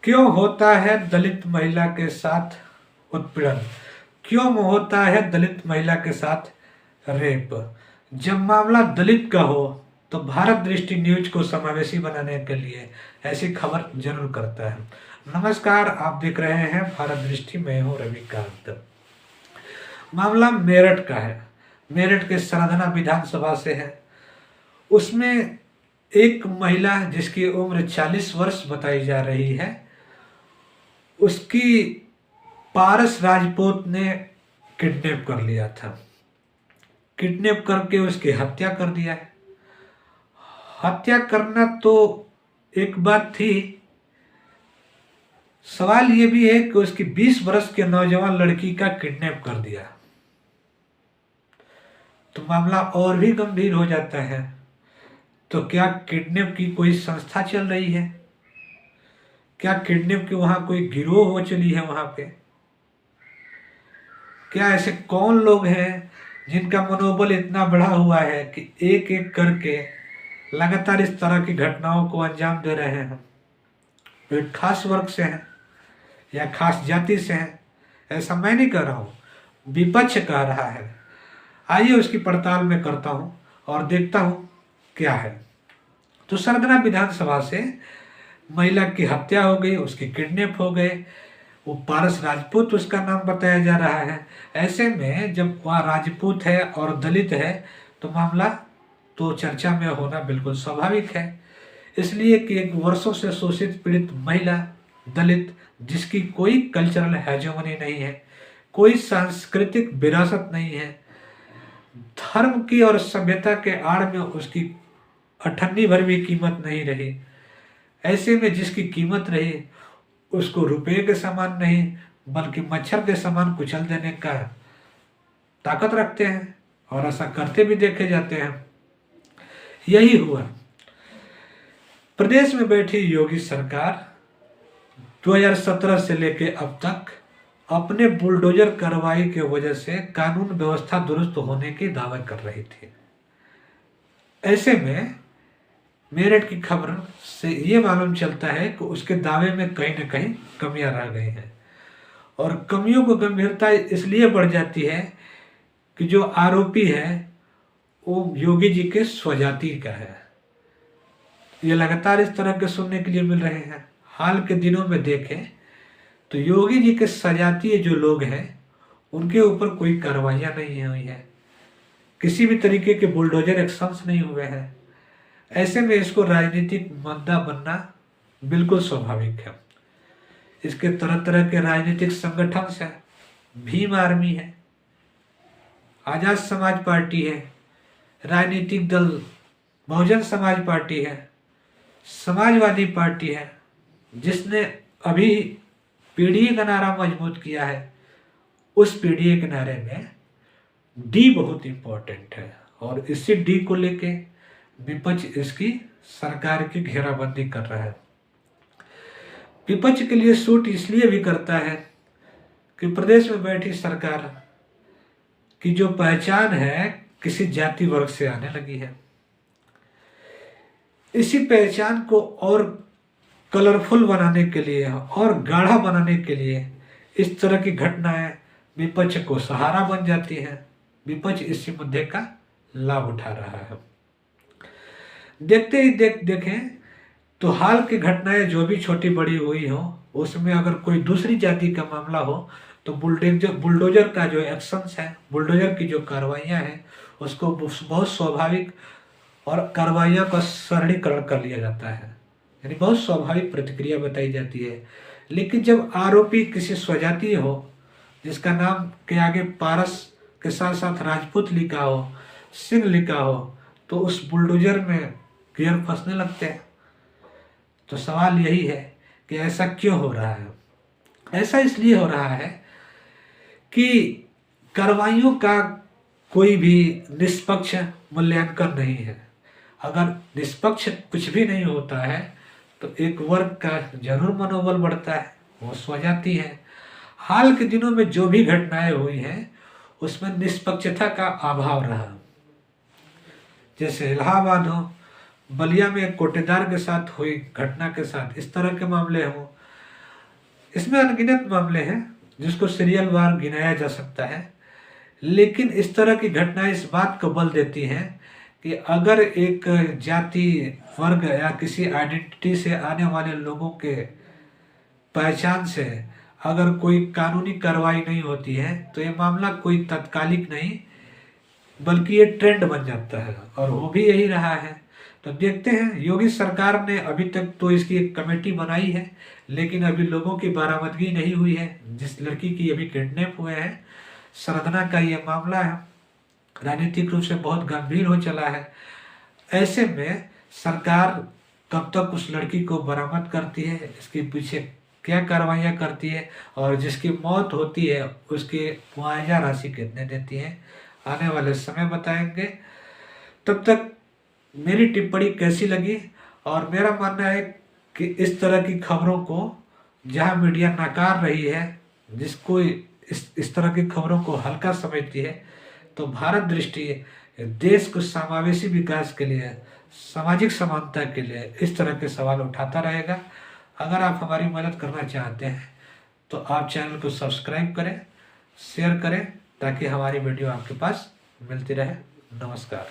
क्यों होता है दलित महिला के साथ उत्पीड़न? क्यों होता है दलित महिला के साथ रेप? जब मामला दलित का हो तो भारत दृष्टि न्यूज को समावेशी बनाने के लिए ऐसी खबर जरूर करता है। नमस्कार, आप देख रहे हैं भारत दृष्टि। मैं हूं रविकांत। मामला मेरठ का है। मेरठ के सरधना विधानसभा से है। उसमें एक महिला जिसकी उम्र 40 वर्ष बताई जा रही है, उसकी पारस राजपूत ने किडनैप कर लिया था। किडनैप करके उसकी हत्या कर दिया है। हत्या करना तो एक बात थी, सवाल ये भी है कि उसकी 20 वर्ष के नौजवान लड़की का किडनैप कर दिया, तो मामला और भी गंभीर हो जाता है। तो क्या किडनैप की कोई संस्था चल रही है? क्या किडनैप की वहां कोई गिरोह हो चली है वहां पे? क्या ऐसे कौन लोग हैं जिनका मनोबल इतना बढ़ा हुआ है कि एक एक करके लगातार इस तरह की घटनाओं को अंजाम दे रहे हैं? वे खास वर्ग से हैं या खास जाति से हैं, ऐसा मैं नहीं कह रहा हूँ, विपक्ष कह रहा है। आइए उसकी पड़ताल मैं करता हूँ और देखता हूँ क्या है। तो सरगना विधानसभा से महिला की हत्या हो गई, उसके किडनैप हो गए। वो पारस राजपूत उसका नाम बताया जा रहा है। ऐसे में जब वह राजपूत है और दलित है तो मामला तो चर्चा में होना बिल्कुल स्वाभाविक है। इसलिए कि एक वर्षों से शोषित पीड़ित महिला दलित, जिसकी कोई कल्चरल हेजेमनी नहीं है, कोई सांस्कृतिक विरासत नहीं है, धर्म की और सभ्यता के आड़ में उसकी अठन्नी भर भी कीमत नहीं रही। ऐसे में जिसकी कीमत रही उसको रुपये के समान नहीं बल्कि मच्छर के समान कुचल देने का ताकत रखते हैं और ऐसा करते भी देखे जाते हैं। यही हुआ। प्रदेश में बैठी योगी सरकार 2017 से लेकर अब तक अपने बुलडोजर कार्रवाई की वजह से कानून व्यवस्था दुरुस्त होने के दावे कर रही थी। ऐसे में मेरठ की खबर से ये मालूम चलता है कि उसके दावे में कहीं न कहीं कमियां रह गई हैं, और कमियों को गंभीरता इसलिए बढ़ जाती है कि जो आरोपी है वो योगी जी के स्वजाति का है। ये लगातार इस तरह के सुनने के लिए मिल रहे हैं। हाल के दिनों में देखें तो योगी जी के सजातीय जो लोग हैं उनके ऊपर कोई कार्रवाइयाँ नहीं हुई है, किसी भी तरीके के बुलडोजर एक्शंस नहीं हुए हैं। ऐसे में इसको राजनीतिक मुद्दा बनना बिल्कुल स्वाभाविक है। इसके तरह तरह के राजनीतिक संगठन हैं। भीम आर्मी है, आजाद समाज पार्टी है, राजनीतिक दल बहुजन समाज पार्टी है, समाजवादी पार्टी है, जिसने अभी पीडीए का नारा मजबूत किया है। उस पीडीए के नारे में डी बहुत इंपॉर्टेंट है, और इसी डी को लेके विपक्ष इसकी सरकार की घेराबंदी कर रहा है। विपक्ष के लिए सूट इसलिए भी करता है कि प्रदेश में बैठी सरकार की जो पहचान है किसी जाति वर्ग से आने लगी है। इसी पहचान को और कलरफुल बनाने के लिए और गाढ़ा बनाने के लिए इस तरह की घटनाएं विपक्ष को सहारा बन जाती हैं। विपक्ष इसी मुद्दे का लाभ उठा रहा है। देखते ही देखें तो हाल की घटनाएं जो भी छोटी बड़ी हुई हो, उसमें अगर कोई दूसरी जाति का मामला हो तो बुलडोजर का जो एक्शंस है, बुलडोजर की जो कार्रवाइयाँ हैं, उसको बहुत स्वाभाविक और कार्रवाइयों का सरलीकरण कर लिया जाता है, यानी बहुत स्वाभाविक प्रतिक्रिया बताई जाती है। लेकिन जब आरोपी किसी स्वजातीय हो, जिसका नाम के आगे पारस के साथ साथ राजपूत लिखा हो, सिंह लिखा हो, तो उस बुलडोजर में गियर फंसने लगते हैं। तो सवाल यही है कि ऐसा क्यों हो रहा है? ऐसा इसलिए हो रहा है कि कार्रवाइयों का कोई भी निष्पक्ष मूल्यांकन नहीं है। अगर निष्पक्ष कुछ भी नहीं होता है तो एक वर्ग का जरूर मनोबल बढ़ता है, वो स्वजाति है। हाल के दिनों में जो भी घटनाएं हुई हैं उसमें निष्पक्षता का अभाव रहा। जैसे इलाहाबाद हो, बलिया में एक कोटेदार के साथ हुई घटना के साथ इस तरह के मामले हों, इसमें अनगिनत मामले हैं जिसको सीरियल वार गिनाया जा सकता है, लेकिन इस तरह की घटनाएं इस बात को बल देती हैं कि अगर एक जाति, वर्ग या किसी आइडेंटिटी से आने वाले लोगों के पहचान से अगर कोई कानूनी कार्रवाई नहीं होती है तो ये मामला कोई तत्कालिक नहीं बल्कि ये ट्रेंड बन जाता है, और हो भी यही रहा है। तो देखते हैं, योगी सरकार ने अभी तक तो इसकी एक कमेटी बनाई है, लेकिन अभी लोगों की बरामदगी नहीं हुई है। जिस लड़की की अभी किडनैप हुए हैं, सरदना का ये मामला है, राजनीतिक रूप से बहुत गंभीर हो चला है। ऐसे में सरकार कब तक उस लड़की को बरामद करती है, इसके पीछे क्या कार्रवाइयाँ करती है, और जिसकी मौत होती है उसकी मुआवजा राशि कितने देती है, आने वाले समय बताएंगे। तब तक मेरी टिप्पणी कैसी लगी, और मेरा मानना है कि इस तरह की खबरों को जहां मीडिया नकार रही है, जिसको इस तरह की खबरों को हल्का समझती है, तो भारत दृष्टि देश को समावेशी विकास के लिए, सामाजिक समानता के लिए इस तरह के सवाल उठाता रहेगा। अगर आप हमारी मदद करना चाहते हैं तो आप चैनल को सब्सक्राइब करें, शेयर करें, ताकि हमारी वीडियो आपके पास मिलती रहे। नमस्कार।